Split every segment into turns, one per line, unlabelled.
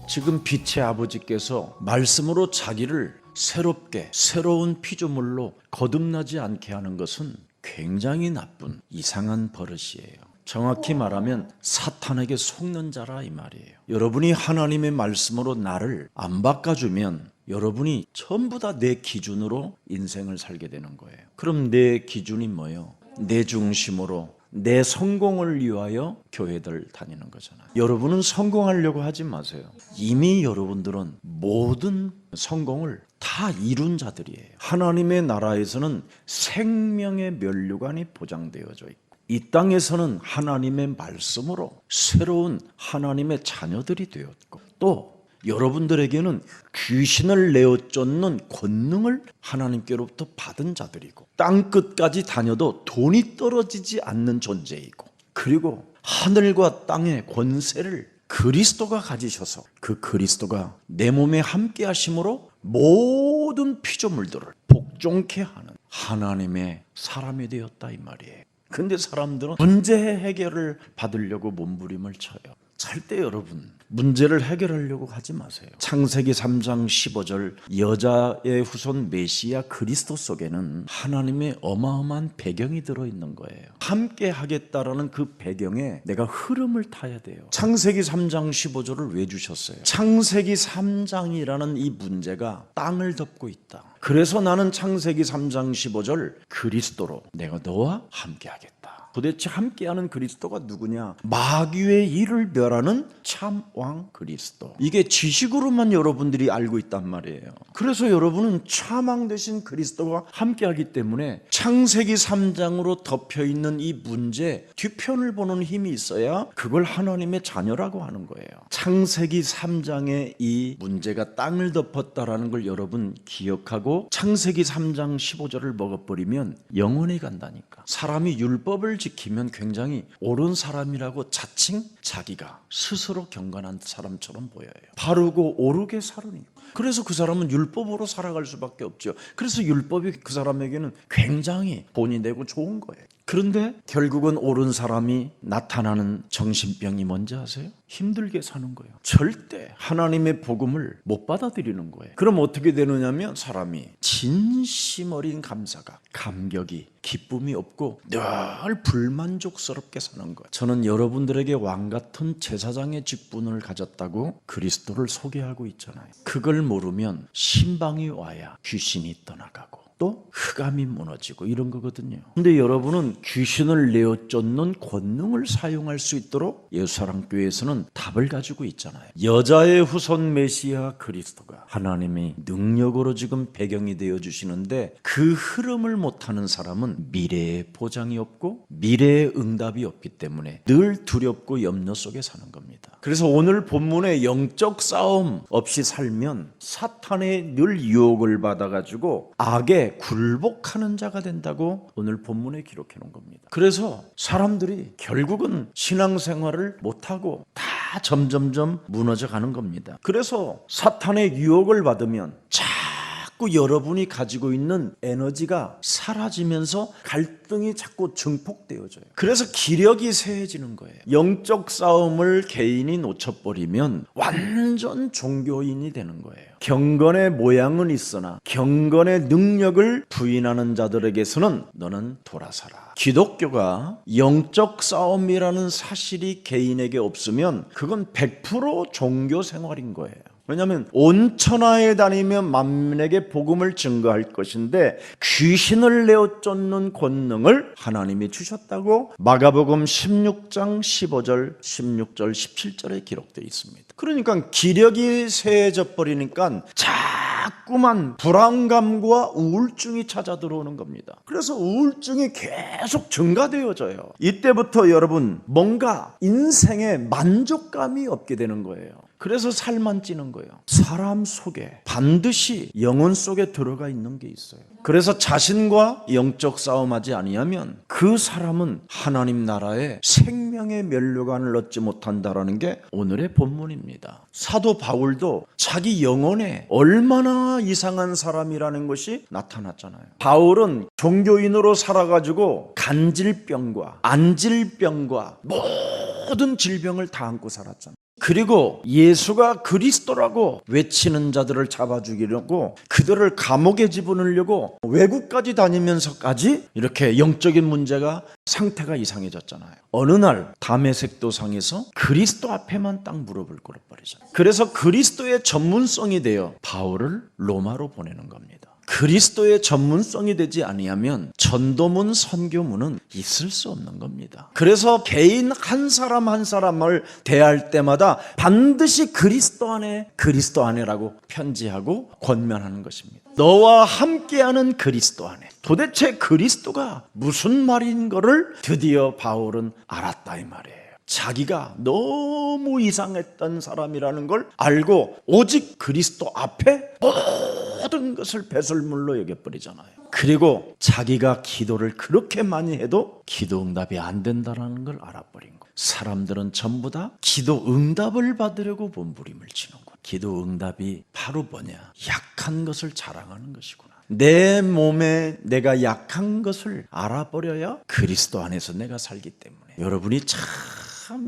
지금 빛의 아버지께서 말씀으로 자기를 새롭게 새로운 피조물로 거듭나지 않게 하는 것은 굉장히 나쁜 이상한 버릇이에요. 정확히 말하면 사탄에게 속는 자라 이 말이에요. 여러분이 하나님의 말씀으로 나를 안 바꿔주면 여러분이 전부 다 내 기준으로 인생을 살게 되는 거예요. 그럼 내 기준이 뭐예요? 내 중심으로 내 성공을 위하여 교회들 다니는 거잖아요. 여러분은 성공하려고 하지 마세요. 이미 여러분들은 모든 성공을 다 이룬 자들이에요. 하나님의 나라에서는 생명의 면류관이 보장되어져 있고 이 땅에서는 하나님의 말씀으로 새로운 하나님의 자녀들이 되었고 또 여러분들에게는 귀신을 내어 쫓는 권능을 하나님께로부터 받은 자들이고 땅끝까지 다녀도 돈이 떨어지지 않는 존재이고 그리고 하늘과 땅의 권세를 그리스도가 가지셔서 그 그리스도가 내 몸에 함께 하심으로 모든 피조물들을 복종케 하는 하나님의 사람이 되었다 이 말이에요. 근데 사람들은 문제 해결을 받으려고 몸부림을 쳐요. 절대 여러분 문제를 해결하려고 하지 마세요. 창세기 3장 15절 여자의 후손 메시아 그리스도 속에는 하나님의 어마어마한 배경이 들어있는 거예요. 함께 하겠다라는 그 배경에 내가 흐름을 타야 돼요. 창세기 3장 15절을 왜 주셨어요? 창세기 3장이라는 이 문제가 땅을 덮고 있다. 그래서 나는 창세기 3장 15절 그리스도로 내가 너와 함께 하겠다. 도대체 함께하는 그리스도가 누구냐? 마귀의 일을 멸하는 참왕 그리스도. 이게 지식으로만 여러분들이 알고 있단 말이에요. 그래서 여러분은 참왕 되신 그리스도와 함께하기 때문에 창세기 3장으로 덮여있는 이 문제 뒤편을 보는 힘이 있어야 그걸 하나님의 자녀라고 하는 거예요. 창세기 3장의 이 문제가 땅을 덮었다라는 걸 여러분 기억하고 창세기 3장 15절을 먹어버리면 영원히 간다니까. 사람이 율법을 지키면 굉장히 옳은 사람이라고 자칭 자기가 스스로 경건한 사람처럼 보여요. 바르고 오르게 살으니. 그래서 그 사람은 율법으로 살아갈 수밖에 없죠. 그래서 율법이 그 사람에게는 굉장히 본이 되고 좋은 거예요. 그런데 결국은 옳은 사람이 나타나는 정신병이 뭔지 아세요? 힘들게 사는 거예요. 절대 하나님의 복음을 못 받아들이는 거예요. 그럼 어떻게 되느냐면 사람이 진심 어린 감사가, 감격이, 기쁨이 없고 늘 불만족스럽게 사는 거예요. 저는 여러분들에게 왕같은 제사장의 직분을 가졌다고 그리스도를 소개하고 있잖아요. 그걸 모르면 신방이 와야 귀신이 떠나가고 또 흑암이 무너지고 이런 거거든요. 근데 여러분은 귀신을 내어 쫓는 권능을 사용할 수 있도록 예수사랑교회에서는 답을 가지고 있잖아요. 여자의 후손 메시아 그리스도가 하나님의 능력으로 지금 배경이 되어 주시는데 그 흐름을 못하는 사람은 미래에 보장이 없고 미래에 응답이 없기 때문에 늘 두렵고 염려 속에 사는 겁니다. 그래서 오늘 본문의 영적 싸움 없이 살면 사탄의 늘 유혹을 받아가지고 악에 굴복하는 자가 된다고 오늘 본문에 기록해 놓은 겁니다. 그래서 사람들이 결국은 신앙생활을 못하고 다 점점점 무너져 가는 겁니다. 그래서 사탄의 유혹을 받으면 자꾸 여러분이 가지고 있는 에너지가 사라지면서 갈등이 자꾸 증폭되어져요. 그래서 기력이 쇠해지는 거예요. 영적 싸움을 개인이 놓쳐버리면 완전 종교인이 되는 거예요. 경건의 모양은 있으나 경건의 능력을 부인하는 자들에게서는 너는 돌아서라. 기독교가 영적 싸움이라는 사실이 개인에게 없으면 그건 100% 종교 생활인 거예요. 왜냐하면 온 천하에 다니며 만민에게 복음을 증거할 것인데 귀신을 내어 쫓는 권능을 하나님이 주셨다고 마가복음 16장 15절, 16절, 17절에 기록되어 있습니다. 그러니까 기력이 쇠해져 버리니까 자꾸만 불안감과 우울증이 찾아 들어오는 겁니다. 그래서 우울증이 계속 증가되어져요. 이때부터 여러분 뭔가 인생에 만족감이 없게 되는 거예요. 그래서 살만 찌는 거예요. 사람 속에 반드시 영혼 속에 들어가 있는 게 있어요. 그래서 자신과 영적 싸움하지 아니하면 그 사람은 하나님 나라의 생명의 면류관을 얻지 못한다라는 게 오늘의 본문입니다. 사도 바울도 자기 영혼에 얼마나 이상한 사람이라는 것이 나타났잖아요. 바울은 종교인으로 살아가지고 간질병과 안질병과 모든 질병을 다 안고 살았잖아요. 그리고 예수가 그리스도라고 외치는 자들을 잡아 죽이려고, 그들을 감옥에 집어넣으려고 외국까지 다니면서까지 이렇게 영적인 문제가, 상태가 이상해졌잖아요. 어느 날 다메섹 도상에서 그리스도 앞에만 딱 무릎을 꿇어버리잖아요. 그래서 그리스도의 전문성이 되어 바울을 로마로 보내는 겁니다. 그리스도의 전문성이 되지 아니하면 전도문, 선교문은 있을 수 없는 겁니다. 그래서 개인 한 사람 한 사람을 대할 때마다 반드시 그리스도 안에라고 편지하고 권면하는 것입니다. 너와 함께하는 그리스도 안에. 도대체 그리스도가 무슨 말인 거를 드디어 바울은 알았다 이 말이에요. 자기가 너무 이상했던 사람이라는 걸 알고 오직 그리스도 앞에 모든 것을 배설물로 여겨버리잖아요. 그리고 자기가 기도를 그렇게 많이 해도 기도 응답이 안 된다는 걸 알아버린 거예요. 사람들은 전부 다 기도 응답을 받으려고 몸부림을 치는 거예요. 기도 응답이 바로 뭐냐? 약한 것을 자랑하는 것이구나. 내 몸에 내가 약한 것을 알아버려야 그리스도 안에서 내가 살기 때문에. 여러분이 참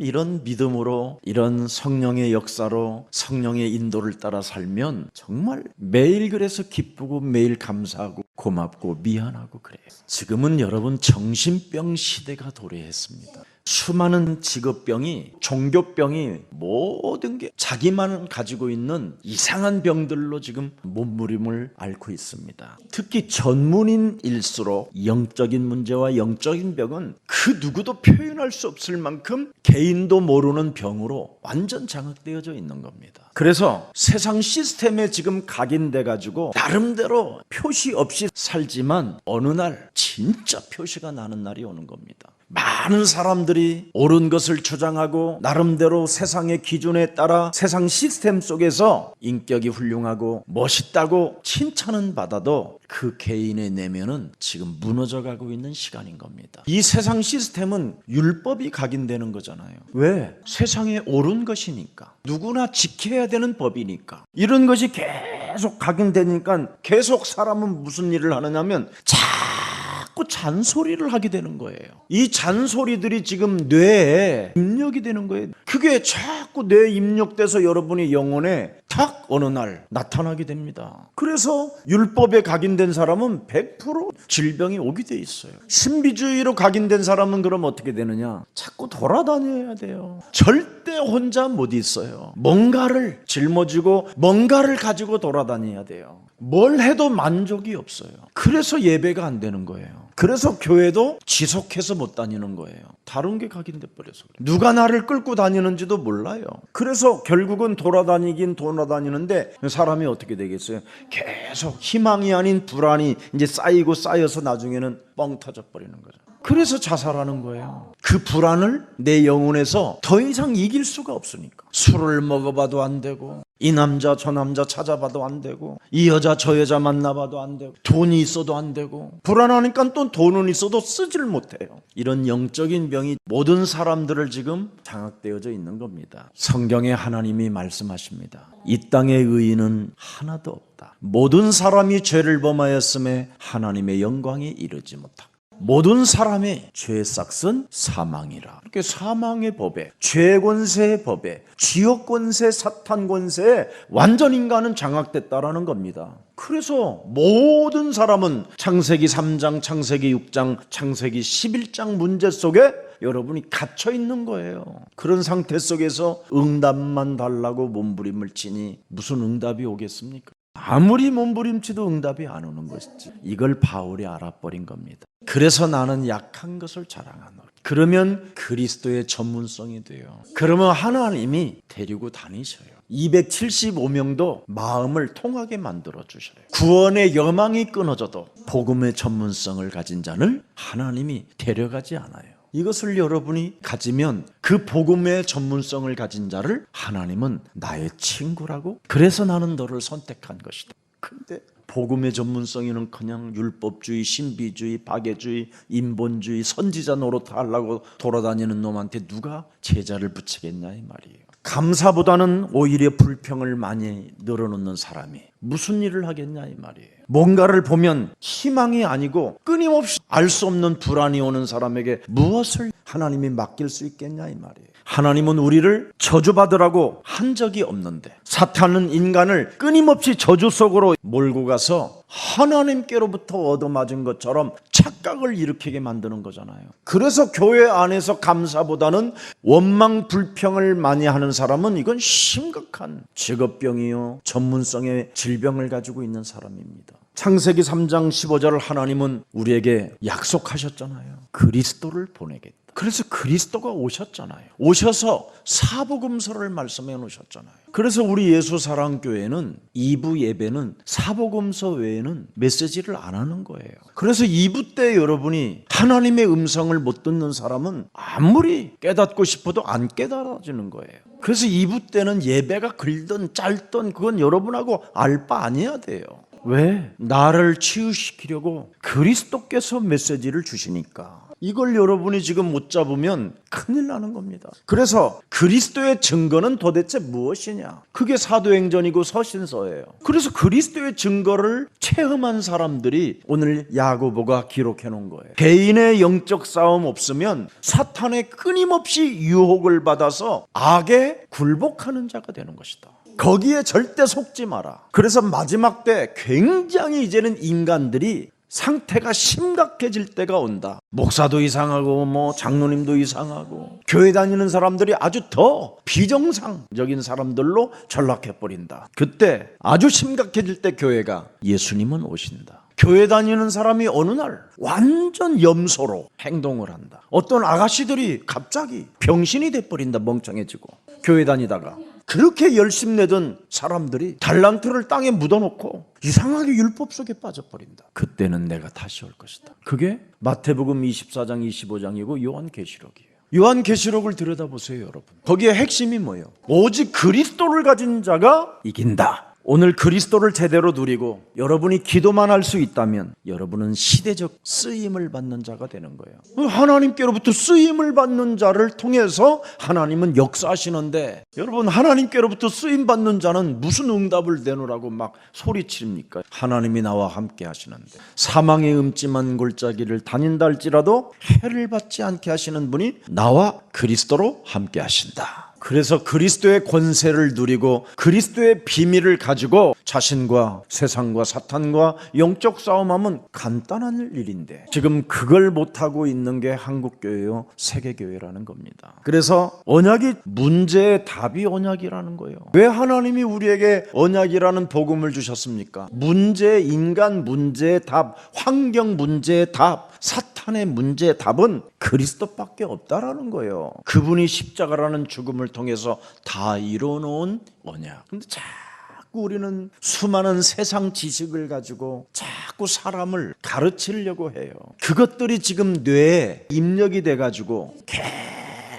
이런 믿음으로, 이런 성령의 역사로, 성령의 인도를 따라 살면 정말 매일 그래서 기쁘고 매일 감사하고 고맙고 미안하고 그래요. 지금은 여러분 정신병 시대가 도래했습니다. 수많은 직업병이, 종교병이, 모든 게 자기만 가지고 있는 이상한 병들로 지금 몸부림을 앓고 있습니다. 특히 전문인일수록 영적인 문제와 영적인 병은 그 누구도 표현할 수 없을 만큼 개인도 모르는 병으로 완전 장악되어져 있는 겁니다. 그래서 세상 시스템에 지금 각인돼 가지고 나름대로 표시 없이 살지만 어느 날 진짜 표시가 나는 날이 오는 겁니다. 많은 사람들이 옳은 것을 주장하고 나름대로 세상의 기준에 따라 세상 시스템 속에서 인격이 훌륭하고 멋있다고 칭찬은 받아도 그 개인의 내면은 지금 무너져가고 있는 시간인 겁니다. 이 세상 시스템은 율법이 각인되는 거잖아요. 왜? 세상에 옳은 것이니까, 누구나 지켜야 되는 법이니까. 이런 것이 계속 각인되니까 계속 사람은 무슨 일을 하느냐면 자꾸 잔소리를 하게 되는 거예요. 이 잔소리들이 지금 뇌에 입력이 되는 거예요. 그게 자꾸 뇌에 입력돼서 여러분의 영혼에 탁 어느 날 나타나게 됩니다. 그래서 율법에 각인된 사람은 100% 질병이 오게 돼 있어요. 신비주의로 각인된 사람은 그럼 어떻게 되느냐? 자꾸 돌아다녀야 돼요. 절대 혼자 못 있어요. 뭔가를 짊어지고 뭔가를 가지고 돌아다녀야 돼요. 뭘 해도 만족이 없어요. 그래서 예배가 안 되는 거예요. 그래서 교회도 지속해서 못 다니는 거예요. 다른 게 각인돼 버려서 그래요. 누가 나를 끌고 다니는지도 몰라요. 그래서 결국은 돌아다니긴 돌아다니는데 사람이 어떻게 되겠어요? 계속 희망이 아닌 불안이 이제 쌓이고 쌓여서 나중에는 뻥 터져 버리는 거죠. 그래서 자살하는 거예요. 그 불안을 내 영혼에서 더 이상 이길 수가 없으니까. 술을 먹어봐도 안 되고, 이 남자 저 남자 찾아봐도 안 되고, 이 여자 저 여자 만나봐도 안 되고, 돈이 있어도 안 되고, 불안하니까 또 돈은 있어도 쓰질 못해요. 이런 영적인 병이 모든 사람들을 지금 장악되어져 있는 겁니다. 성경에 하나님이 말씀하십니다. 이 땅의 의인은 하나도 없다. 모든 사람이 죄를 범하였음에 하나님의 영광에 이르지 못하고, 모든 사람의 죄의 삭은 사망이라. 이렇게 사망의 법에, 죄 권세의 법에, 지옥 권세, 사탄 권세에 완전 인간은 장악됐다라는 겁니다. 그래서 모든 사람은 창세기 3장, 창세기 6장, 창세기 11장 문제 속에 여러분이 갇혀 있는 거예요. 그런 상태 속에서 응답만 달라고 몸부림을 치니 무슨 응답이 오겠습니까? 아무리 몸부림치도 응답이 안 오는 것이지. 이걸 바울이 알아버린 겁니다. 그래서 나는 약한 것을 자랑하노라. 그러면 그리스도의 전문성이 돼요. 그러면 하나님이 데리고 다니셔요. 275명도 마음을 통하게 만들어 주셔요. 구원의 여망이 끊어져도 복음의 전문성을 가진 자를 하나님이 데려가지 않아요. 이것을 여러분이 가지면 그 복음의 전문성을 가진 자를 하나님은 나의 친구라고, 그래서 나는 너를 선택한 것이다. 근데 복음의 전문성에는 그냥 율법주의, 신비주의, 박애주의, 인본주의, 선지자 노릇하려고 돌아다니는 놈한테 누가 제자를 붙이겠냐 이 말이에요. 감사보다는 오히려 불평을 많이 늘어놓는 사람이 무슨 일을 하겠냐 이 말이에요. 뭔가를 보면 희망이 아니고 끊임없이 알 수 없는 불안이 오는 사람에게 무엇을 하나님이 맡길 수 있겠냐 이 말이에요. 하나님은 우리를 저주받으라고 한 적이 없는데 사탄은 인간을 끊임없이 저주 속으로 몰고 가서 하나님께로부터 얻어맞은 것처럼 착각을 일으키게 만드는 거잖아요. 그래서 교회 안에서 감사보다는 원망 불평을 많이 하는 사람은 이건 심각한 직업병이요, 전문성의 질병을 가지고 있는 사람입니다. 창세기 3장 15절 하나님은 우리에게 약속하셨잖아요. 그리스도를 보내겠다. 그래서 그리스도가 오셨잖아요. 오셔서 사복음서를 말씀해 놓으셨잖아요. 그래서 우리 예수사랑교회는 2부 예배는 사복음서 외에는 메시지를 안 하는 거예요. 그래서 2부 때 여러분이 하나님의 음성을 못 듣는 사람은 아무리 깨닫고 싶어도 안 깨달아지는 거예요. 그래서 2부 때는 예배가 길든 짧든 그건 여러분하고 알 바 아니어야 돼요. 왜? 나를 치유시키려고 그리스도께서 메시지를 주시니까. 이걸 여러분이 지금 못 잡으면 큰일 나는 겁니다. 그래서 그리스도의 증거는 도대체 무엇이냐? 그게 사도행전이고 서신서예요. 그래서 그리스도의 증거를 체험한 사람들이 오늘 야고보가 기록해 놓은 거예요. 개인의 영적 싸움 없으면 사탄의 끊임없이 유혹을 받아서 악에 굴복하는 자가 되는 것이다. 거기에 절대 속지 마라. 그래서 마지막 때 굉장히 이제는 인간들이 상태가 심각해질 때가 온다. 목사도 이상하고 장로님도 이상하고 교회 다니는 사람들이 아주 더 비정상적인 사람들로 전락해버린다. 그때 아주 심각해질 때 교회가 예수님은 오신다. 교회 다니는 사람이 어느 날 완전 염소로 행동을 한다. 어떤 아가씨들이 갑자기 병신이 돼버린다. 멍청해지고 교회 다니다가 그렇게 열심 내던 사람들이 달란트를 땅에 묻어놓고 이상하게 율법 속에 빠져버린다. 그때는 내가 다시 올 것이다. 그게 마태복음 24장 25장이고 요한계시록이에요. 요한계시록을 들여다보세요 여러분. 거기에 핵심이 뭐예요? 오직 그리스도를 가진 자가 이긴다. 오늘 그리스도를 제대로 누리고 여러분이 기도만 할 수 있다면 여러분은 시대적 쓰임을 받는 자가 되는 거예요. 하나님께로부터 쓰임을 받는 자를 통해서 하나님은 역사하시는데 여러분 하나님께로부터 쓰임 받는 자는 무슨 응답을 내놓으라고 막 소리칩니까? 하나님이 나와 함께 하시는데 사망의 음침한 골짜기를 다닌다 할지라도 해를 받지 않게 하시는 분이 나와 그리스도로 함께 하신다. 그래서 그리스도의 권세를 누리고 그리스도의 비밀을 가지고 자신과 세상과 사탄과 영적 싸움하면 간단한 일인데 지금 그걸 못하고 있는 게 한국교회요 세계교회라는 겁니다. 그래서 언약이 문제의 답이 언약이라는 거예요. 왜 하나님이 우리에게 언약이라는 복음을 주셨습니까? 문제, 인간 문제의 답, 환경 문제의 답, 사탄의 문제의 답은 그리스도밖에 없다라는 거예요. 그분이 십자가라는 죽음을 통해서 다 이뤄놓은 언약. 근데 자꾸 우리는 수많은 세상 지식을 가지고 자꾸 사람을 가르치려고 해요. 그것들이 지금 뇌에 입력이 돼가지고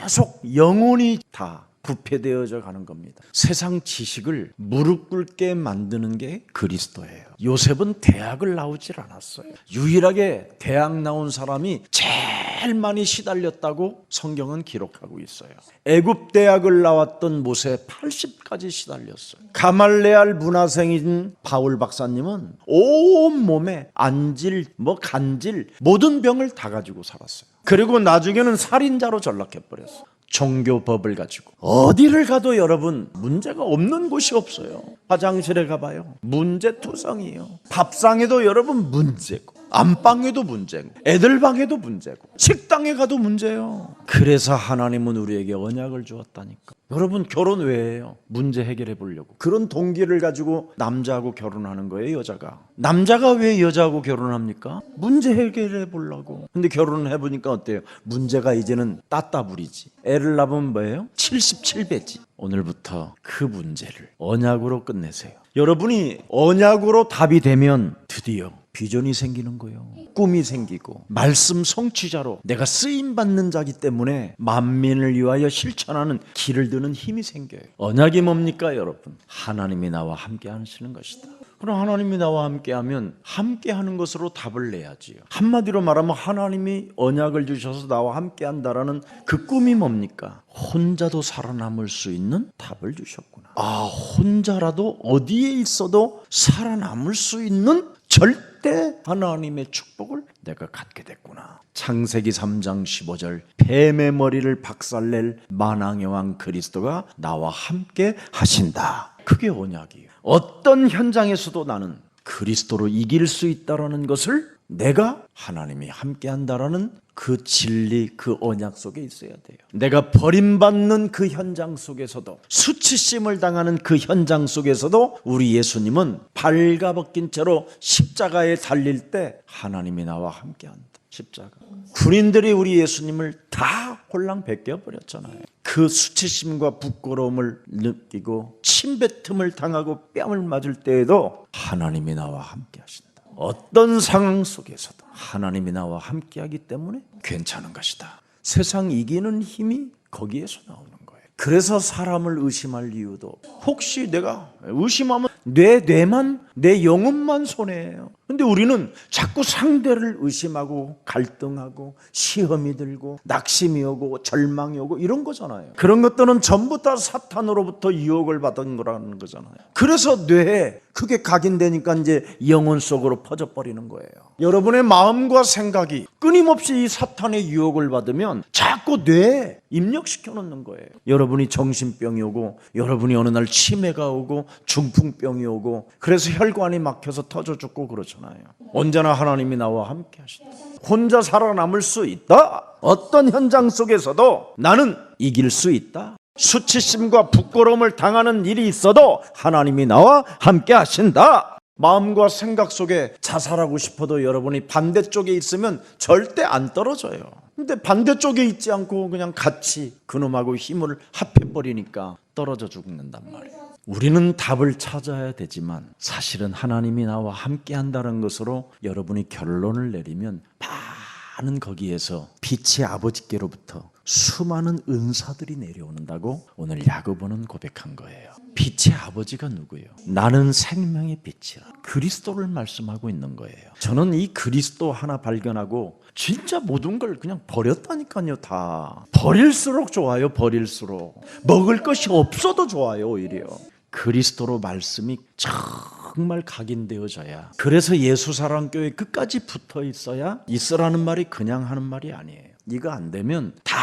계속 영혼이 다 부패되어져 가는 겁니다. 세상 지식을 무릎 꿇게 만드는 게 그리스도예요. 요셉은 대학을 나오질 않았어요. 유일하게 대학 나온 사람이 제일 많이 시달렸다고 성경은 기록하고 있어요. 애굽 대학을 나왔던 모세 80까지 시달렸어요. 가말레알 문화생인 바울 박사님은 온 몸에 안질, 간질 모든 병을 다 가지고 살았어요. 그리고 나중에는 살인자로 전락해버렸어요. 종교법을 가지고 어디를 가도 여러분 문제가 없는 곳이 없어요. 화장실에 가봐요. 문제투성이에요. 밥상에도 여러분 문제고 안방에도 문제고 애들 방에도 문제고 식당에 가도 문제예요. 그래서 하나님은 우리에게 언약을 주었다니까. 여러분 결혼 왜 해요? 문제 해결해 보려고. 그런 동기를 가지고 남자하고 결혼하는 거예요. 여자가. 남자가 왜 여자하고 결혼합니까? 문제 해결해 보려고. 근데 결혼을 해보니까 어때요? 문제가 이제는 따따블이지. 애를 낳으면 뭐예요? 77배지. 오늘부터 그 문제를 언약으로 끝내세요. 여러분이 언약으로 답이 되면 드디어 비전이 생기는 거예요. 꿈이 생기고 말씀 성취자로 내가 쓰임받는 자기 때문에 만민을 위하여 실천하는 길을 드는 힘이 생겨요. 언약이 뭡니까 여러분? 하나님이 나와 함께 하시는 것이다. 그럼 하나님이 나와 함께하면 함께하는 것으로 답을 내야지요. 한마디로 말하면 하나님이 언약을 주셔서 나와 함께한다라는 그 꿈이 뭡니까? 혼자도 살아남을 수 있는 답을 주셨구나. 혼자라도 어디에 있어도 살아남을 수 있는 절대 하나님의 축복을 내가 갖게 됐구나. 창세기 3장 15절 뱀의 머리를 박살낼 만왕의 왕 그리스도가 나와 함께 하신다. 그게 언약이에요. 어떤 현장에서도 나는 그리스도로 이길 수 있다라는 것을 내가 하나님이 함께한다라는 그 진리, 그 언약 속에 있어야 돼요. 내가 버림받는 그 현장 속에서도, 수치심을 당하는 그 현장 속에서도 우리 예수님은 발가벗긴 채로 십자가에 달릴 때 하나님이 나와 함께한다. 십자가. 군인들이 우리 예수님을 다 홀랑 벗겨버렸잖아요. 그 수치심과 부끄러움을 느끼고 침뱉음을 당하고 뺨을 맞을 때에도 하나님이 나와 함께 하신다. 어떤 상황 속에서도 하나님이 나와 함께하기 때문에 괜찮은 것이다. 세상 이기는 힘이 거기에서 나오는 거예요. 그래서 사람을 의심할 이유도, 혹시 내가 의심하면 뇌만, 내 영혼만 손해예요. 근데 우리는 자꾸 상대를 의심하고 갈등하고 시험이 들고 낙심이 오고 절망이 오고 이런 거잖아요. 그런 것들은 전부 다 사탄으로부터 유혹을 받은 거라는 거잖아요. 그래서 뇌에 그게 각인되니까 이제 영혼 속으로 퍼져버리는 거예요. 여러분의 마음과 생각이 끊임없이 이 사탄의 유혹을 받으면 자꾸 뇌에 입력시켜 놓는 거예요. 여러분이 정신병이 오고, 여러분이 어느 날 치매가 오고, 중풍병이 오고, 그래서 혈관이 막혀서 터져 죽고 그러잖아요. 언제나 하나님이 나와 함께 하신다. 혼자 살아남을 수 있다. 어떤 현장 속에서도 나는 이길 수 있다. 수치심과 부끄러움을 당하는 일이 있어도 하나님이 나와 함께 하신다. 마음과 생각 속에 자살하고 싶어도 여러분이 반대쪽에 있으면 절대 안 떨어져요. 근데 반대쪽에 있지 않고 그냥 같이 그놈하고 힘을 합해버리니까 떨어져 죽는단 말이에요. 우리는 답을 찾아야 되지만 사실은 하나님이 나와 함께 한다는 것으로 여러분이 결론을 내리면 많은 거기에서 빛의 아버지께로부터 수많은 은사들이 내려오는다고 오늘 야고보는 고백한 거예요. 빛의 아버지가 누구예요? 나는 생명의 빛이라. 그리스도를 말씀하고 있는 거예요. 저는 이 그리스도 하나 발견하고 진짜 모든 걸 그냥 버렸다니까요. 다 버릴수록 좋아요. 버릴수록 먹을 것이 없어도 좋아요. 오히려 그리스도로 말씀이 정말 각인되어져야, 그래서 예수사랑교회 끝까지 붙어 있으라는 말이 그냥 하는 말이 아니에요. 이거 안 되면 다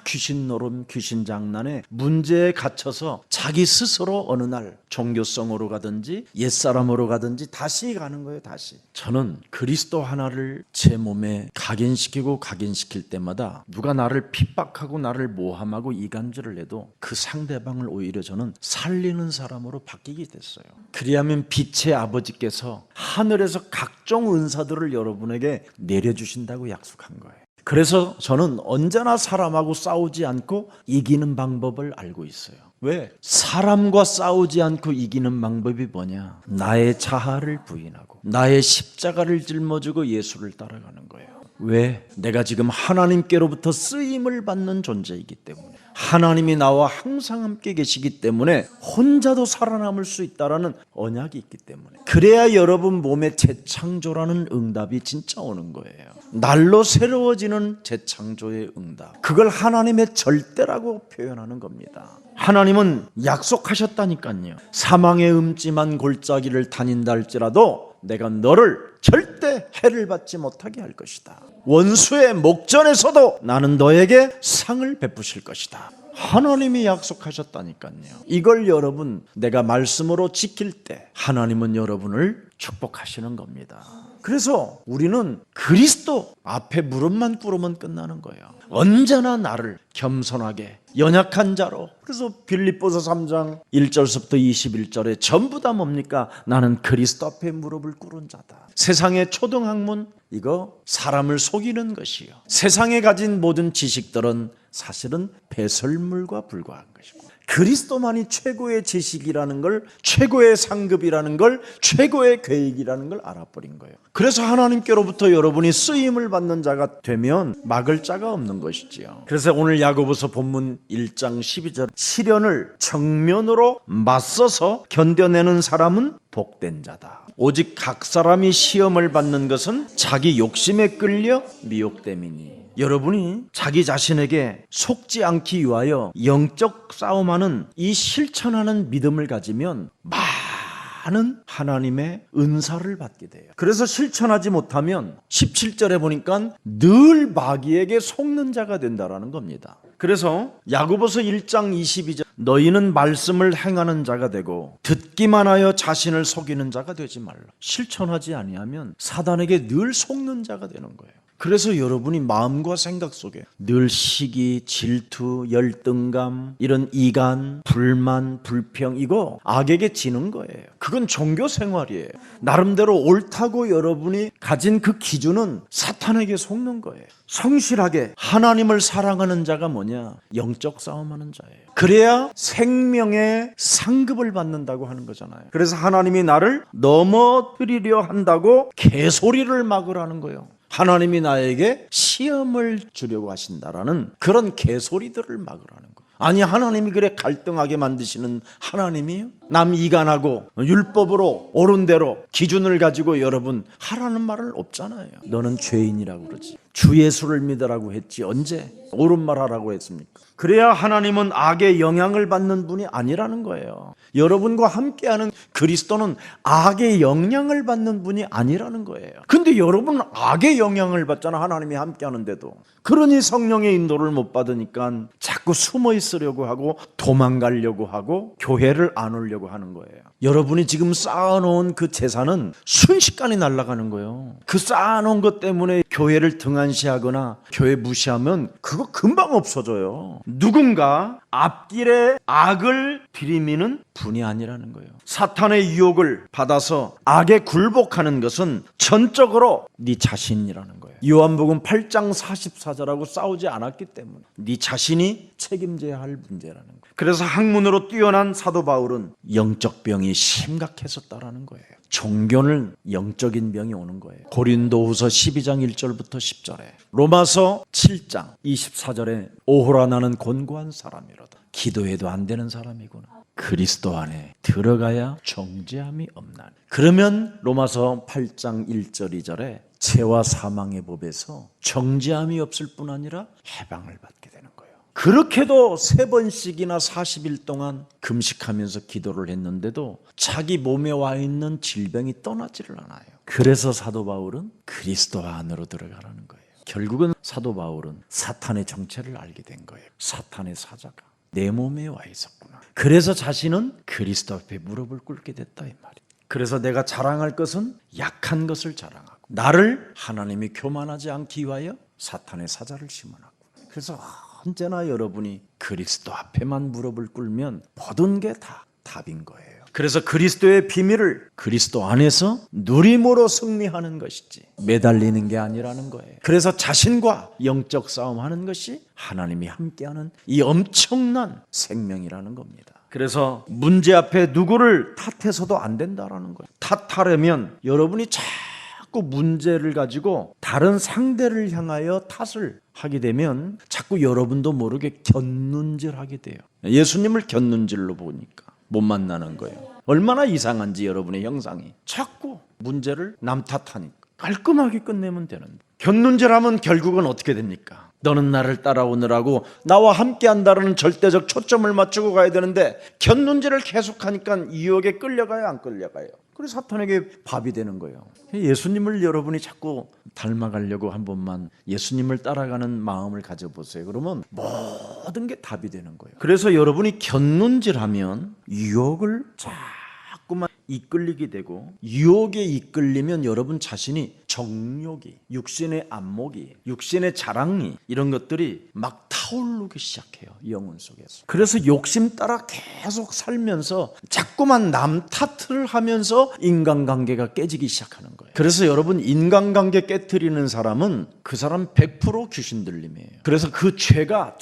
귀신 노름, 귀신 장난에 문제에 갇혀서 자기 스스로 어느 날 종교성으로 가든지 옛사람으로 가든지 다시 가는 거예요. 다시. 저는 그리스도 하나를 제 몸에 각인시킬 때마다 누가 나를 핍박하고 나를 모함하고 이간질을 해도 그 상대방을 오히려 저는 살리는 사람으로 바뀌게 됐어요. 그리하면 빛의 아버지께서 하늘에서 각종 은사들을 여러분에게 내려주신다고 약속한 거예요. 그래서 저는 언제나 사람하고 싸우지 않고 이기는 방법을 알고 있어요. 왜? 사람과 싸우지 않고 이기는 방법이 뭐냐? 나의 자아를 부인하고 나의 십자가를 짊어지고 예수를 따라가는 거예요. 왜? 내가 지금 하나님께로부터 쓰임을 받는 존재이기 때문에, 하나님이 나와 항상 함께 계시기 때문에 혼자도 살아남을 수 있다라는 언약이 있기 때문에, 그래야 여러분 몸에 재창조라는 응답이 진짜 오는 거예요. 날로 새로워지는 재창조의 응답, 그걸 하나님의 절대라고 표현하는 겁니다. 하나님은 약속하셨다니까요. 사망의 음침한 골짜기를 다닌다 할지라도 내가 너를 절대 해를 받지 못하게 할 것이다. 원수의 목전에서도 나는 너에게 상을 베푸실 것이다. 하나님이 약속하셨다니까요. 이걸 여러분 내가 말씀으로 지킬 때 하나님은 여러분을 축복하시는 겁니다. 그래서 우리는 그리스도 앞에 무릎만 꿇으면 끝나는 거예요. 언제나 나를 겸손하게 연약한 자로. 그래서 빌립보서 3장 1절부터 21절에 전부 다 뭡니까? 나는 그리스도 앞에 무릎을 꿇은 자다. 세상의 초등학문, 이거 사람을 속이는 것이요, 세상에 가진 모든 지식들은 사실은 배설물과 불과한 것이고, 그리스도만이 최고의 지식이라는 걸, 최고의 상급이라는 걸, 최고의 계획이라는 걸 알아버린 거예요. 그래서 하나님께로부터 여러분이 쓰임을 받는 자가 되면 막을 자가 없는 것이지요. 그래서 오늘 야고보서 본문 1장 12절, 시련을 정면으로 맞서서 견뎌내는 사람은 복된 자다. 오직 각 사람이 시험을 받는 것은 자기 욕심에 끌려 미혹됨이니. 여러분이 자기 자신에게 속지 않기 위하여 영적 싸움하는 이 실천하는 믿음을 가지면 많은 하나님의 은사를 받게 돼요. 그래서 실천하지 못하면 17절에 보니까 늘 마귀에게 속는 자가 된다라는 겁니다. 그래서 야고보서 1장 22절, 너희는 말씀을 행하는 자가 되고 듣기만 하여 자신을 속이는 자가 되지 말라. 실천하지 아니하면 사단에게 늘 속는 자가 되는 거예요. 그래서 여러분이 마음과 생각 속에 늘 시기, 질투, 열등감, 이런 이간, 불만, 불평, 이거 악에게 지는 거예요. 그건 종교 생활이에요. 나름대로 옳다고 여러분이 가진 그 기준은 사탄에게 속는 거예요. 성실하게 하나님을 사랑하는 자가 뭐냐? 영적 싸움하는 자예요. 그래야 생명의 상급을 받는다고 하는 거잖아요. 그래서 하나님이 나를 넘어뜨리려 한다고 개소리를 막으라는 거예요. 하나님이 나에게 시험을 주려고 하신다라는 그런 개소리들을 막으라는 거예요. 아니, 하나님이 그래 갈등하게 만드시는 하나님이요? 남 이간하고 율법으로 옳은 대로 기준을 가지고 여러분 하라는 말은 없잖아요. 너는 죄인이라고 그러지. 주 예수를 믿으라고 했지 언제 옳은 말 하라고 했습니까? 그래야 하나님은 악의 영향을 받는 분이 아니라는 거예요. 여러분과 함께하는 그리스도는 악의 영향을 받는 분이 아니라는 거예요. 근데 여러분은 악의 영향을 받잖아, 하나님이 함께하는데도. 그러니 성령의 인도를 못 받으니까 자꾸 숨어 있으려고 하고 도망가려고 하고 교회를 안 오려고 하는 거예요. 여러분이 지금 쌓아놓은 그 재산은 순식간에 날아가는 거예요. 그 쌓아놓은 것 때문에 교회를 등한시하거나 교회 무시하면 그거 금방 없어져요. 누군가 앞길에 악을 들이미는 분이 아니라는 거예요. 사탄의 유혹을 받아서 악에 굴복하는 것은 전적으로 네 자신이라는 거예요. 요한복음 8장 44절하고 싸우지 않았기 때문에 네 자신이 책임져야 할 문제라는 거예요. 그래서 학문으로 뛰어난 사도 바울은 영적 병이 심각했었다라는 거예요. 종교는 영적인 병이 오는 거예요. 고린도후서 12장 1절부터 10절에, 로마서 7장 24절에 오호라 나는 곤고한 사람이로다. 기도해도 안 되는 사람이구나. 그리스도 안에 들어가야 정죄함이 없나니. 그러면 로마서 8장 1절 2절에 죄와 사망의 법에서 정죄함이 없을 뿐 아니라 해방을 받게 되는 거예요. 그렇게도 3번씩이나 40일 동안 금식하면서 기도를 했는데도 자기 몸에 와 있는 질병이 떠나지를 않아요. 그래서 사도 바울은 그리스도 안으로 들어가라는 거예요. 결국은 사도 바울은 사탄의 정체를 알게 된 거예요. 사탄의 사자가 내 몸에 와 있었구나. 그래서 자신은 그리스도 앞에 무릎을 꿇게 됐다 이 말이에요. 그래서 내가 자랑할 것은 약한 것을 자랑하고 나를 하나님이 교만하지 않기 위하여 사탄의 사자를 심어놨구나. 그래서 언제나 여러분이 그리스도 앞에만 무릎을 꿇으면 모든 게 다 답인 거예요. 그래서 그리스도의 비밀을 그리스도 안에서 누림으로 승리하는 것이지 매달리는 게 아니라는 거예요. 그래서 자신과 영적 싸움하는 것이 하나님이 함께하는 이 엄청난 생명이라는 겁니다. 그래서 문제 앞에 누구를 탓해서도 안 된다라는 거예요. 탓하려면 여러분이 자꾸 문제를 가지고 다른 상대를 향하여 탓을 하게 되면 자꾸 여러분도 모르게 곁눈질하게 돼요. 예수님을 곁눈질로 보니까 못 만나는 거예요. 얼마나 이상한지 여러분의 형상이. 자꾸 문제를 남 탓하니까 깔끔하게 끝내면 되는데, 곁눈질하면 결국은 어떻게 됩니까? 너는 나를 따라오느라고 나와 함께한다는 절대적 초점을 맞추고 가야 되는데 곁눈질을 계속하니까 유혹에 끌려가요, 안 끌려가요? 그래서 사탄에게 밥이 되는 거예요. 예수님을 여러분이 자꾸 닮아가려고 한 번만 예수님을 따라가는 마음을 가져보세요. 그러면 모든 게 답이 되는 거예요. 그래서 여러분이 곁눈질하면 유혹을 자꾸만 이끌리게 되고, 유혹에 이끌리면 여러분 자신이 정욕이, 육신의 안목이, 육신의 자랑이, 이런 것들이 막 타오르기 시작해요, 영혼 속에서. 그래서 욕심 따라 계속 살면서 자꾸만 남 탓을 하면서 인간관계가 깨지기 시작하는 거예요. 그래서 여러분, 인간관계 깨트리는 사람은 그 사람 100% 귀신 들림이에요. 그래서 그 죄가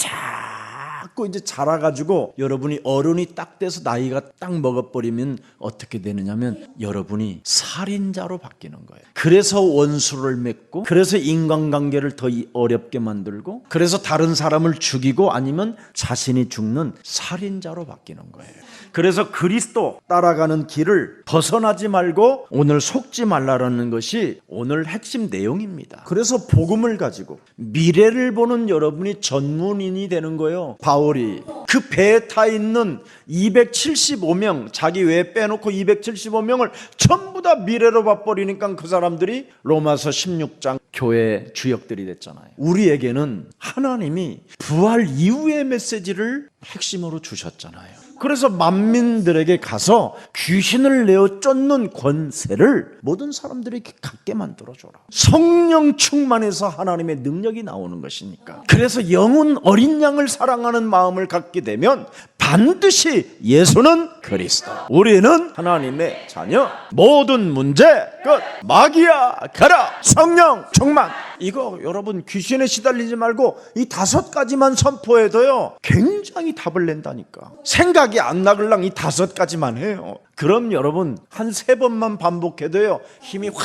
자꾸 이제 자라가지고 여러분이 어른이 딱 돼서 나이가 딱 먹어버리면 어떻게 되느냐면 여러분이 살인자로 바뀌는 거예요. 그래서 원수를 맺고, 그래서 인간관계를 더 어렵게 만들고, 그래서 다른 사람을 죽이고 아니면 자신이 죽는 살인자로 바뀌는 거예요. 그래서 그리스도 따라가는 길을 벗어나지 말고 오늘 속지 말라라는 것이 오늘 핵심 내용입니다. 그래서 복음을 가지고 미래를 보는 여러분이 전문인이 되는 거예요. 바울이 그 배에 타 있는 275명, 자기 외에 빼놓고 275명을 전부 다 미래로 봐버리니까 그 사람들이 로마서 16장 교회 주역들이 됐잖아요. 우리에게는 하나님이 부활 이후의 메시지를 핵심으로 주셨잖아요. 그래서 만민들에게 가서 귀신을 내어 쫓는 권세를 모든 사람들이 갖게 만들어줘라. 성령 충만해서 하나님의 능력이 나오는 것이니까. 그래서 영은 어린 양을 사랑하는 마음을 갖게 되면 반드시 예수는 그리스도, 우리는 하나님의 자녀, 모든 문제 끝, 마귀야 가라, 성령 충만. 이거 여러분 귀신에 시달리지 말고 이 5가지만 선포해도요 굉장히 답을 낸다니까. 생각이 안 나글랑 이 5가지만 해요. 그럼 여러분 한 3번만 반복해도요 힘이 확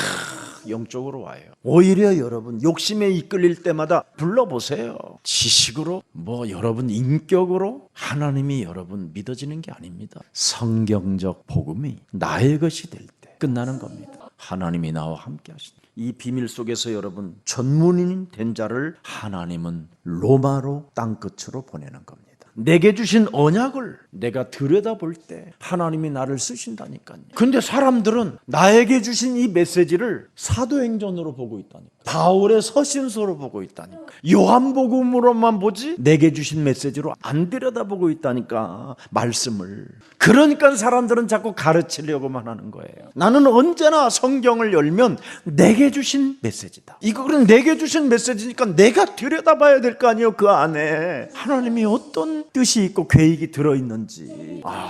영적으로 와요. 오히려 여러분 욕심에 이끌릴 때마다 불러보세요. 지식으로 여러분 인격으로 하나님이 여러분 믿어지는 게 아닙니다. 성경적 복음이 나의 것이 될 때 끝나는 겁니다. 하나님이 나와 함께 하신다. 이 비밀 속에서 여러분 전문인 된 자를 하나님은 로마로 땅끝으로 보내는 겁니다. 내게 주신 언약을 내가 들여다볼 때 하나님이 나를 쓰신다니까요. 근데 사람들은 나에게 주신 이 메시지를 사도행전으로 보고 있다니까, 바울의 서신서로 보고 있다니까, 요한복음으로만 보지 내게 주신 메시지로 안 들여다보고 있다니까, 말씀을. 그러니까 사람들은 자꾸 가르치려고만 하는 거예요. 나는 언제나 성경을 열면 내게 주신 메시지다, 이거는 내게 주신 메시지니까 내가 들여다봐야 될 거 아니에요. 그 안에 하나님이 어떤 뜻이 있고 계획이 들어있는지.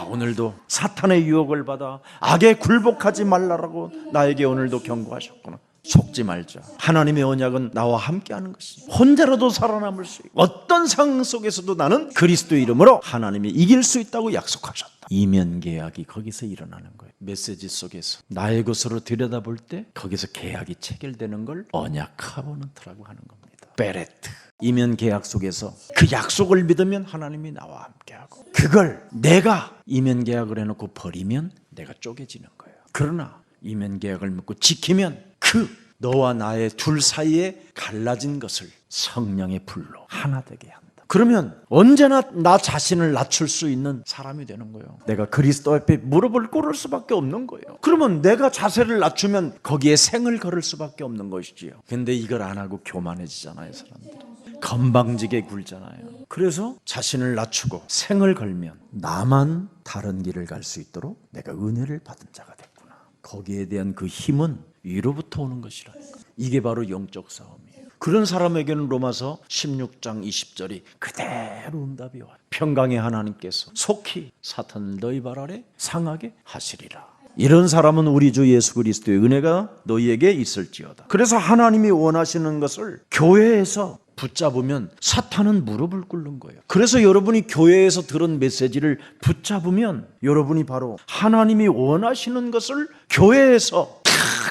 오늘도 사탄의 유혹을 받아 악에 굴복하지 말라라고 나에게 오늘도 경고하셨구나. 속지 말자. 하나님의 언약은 나와 함께하는 것이 혼자라도 살아남을 수 있고 어떤 상황 속에서도 나는 그리스도의 이름으로 하나님이 이길 수 있다고 약속하셨다. 이면 계약이 거기서 일어나는 거예요. 메시지 속에서 나의 것으로 들여다볼 때 거기서 계약이 체결되는 걸 언약 카버넌트라고 하는 겁니다. 베레트. 이면 계약 속에서 그 약속을 믿으면 하나님이 나와 함께하고, 그걸 내가 이면 계약을 해놓고 버리면 내가 쪼개지는 거예요. 그러나 이면 계약을 믿고 지키면 그 너와 나의 둘 사이에 갈라진 것을 성령의 불로 하나 되게 한다. 그러면 언제나 나 자신을 낮출 수 있는 사람이 되는 거예요. 내가 그리스도 앞에 무릎을 꿇을 수밖에 없는 거예요. 그러면 내가 자세를 낮추면 거기에 생을 걸을 수밖에 없는 것이지요. 근데 이걸 안 하고 교만해지잖아요. 사람들이 건방지게 굴잖아요. 그래서 자신을 낮추고 생을 걸면 나만 다른 길을 갈 수 있도록 내가 은혜를 받은 자가 됐구나. 거기에 대한 그 힘은 위로부터 오는 것이라니까. 이게 바로 영적 싸움이에요. 그런 사람에게는 로마서 16장 20절이 그대로 응답이 와요. 평강의 하나님께서 속히 사탄을 너희 발 아래 상하게 하시리라. 이런 사람은 우리 주 예수 그리스도의 은혜가 너희에게 있을지어다. 그래서 하나님이 원하시는 것을 교회에서 붙잡으면 사탄은 무릎을 꿇는 거예요. 그래서 여러분이 교회에서 들은 메시지를 붙잡으면 여러분이 바로 하나님이 원하시는 것을 교회에서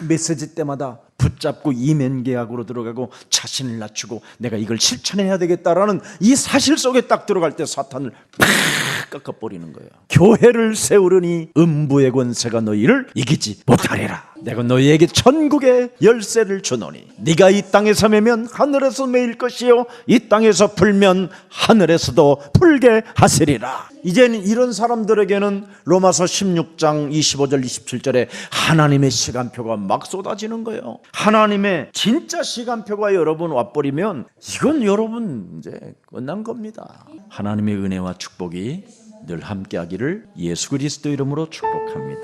메시지 때마다 붙잡고 이면 계약으로 들어가고 자신을 낮추고 내가 이걸 실천해야 되겠다라는 이 사실 속에 딱 들어갈 때 사탄을 팍 깎아버리는 거예요. 교회를 세우려니 음부의 권세가 너희를 이기지 못하리라. 내가 너희에게 천국의 열쇠를 주노니 네가 이 땅에서 매면 하늘에서 매일 것이요 이 땅에서 풀면 하늘에서도 풀게 하시리라. 이제는 이런 사람들에게는 로마서 16장 25절 27절에 하나님의 시간표가 막 쏟아지는 거예요. 하나님의 진짜 시간표가 여러분 와버리면 이건 여러분 이제 끝난 겁니다. 하나님의 은혜와 축복이 늘 함께하기를 예수 그리스도 이름으로 축복합니다.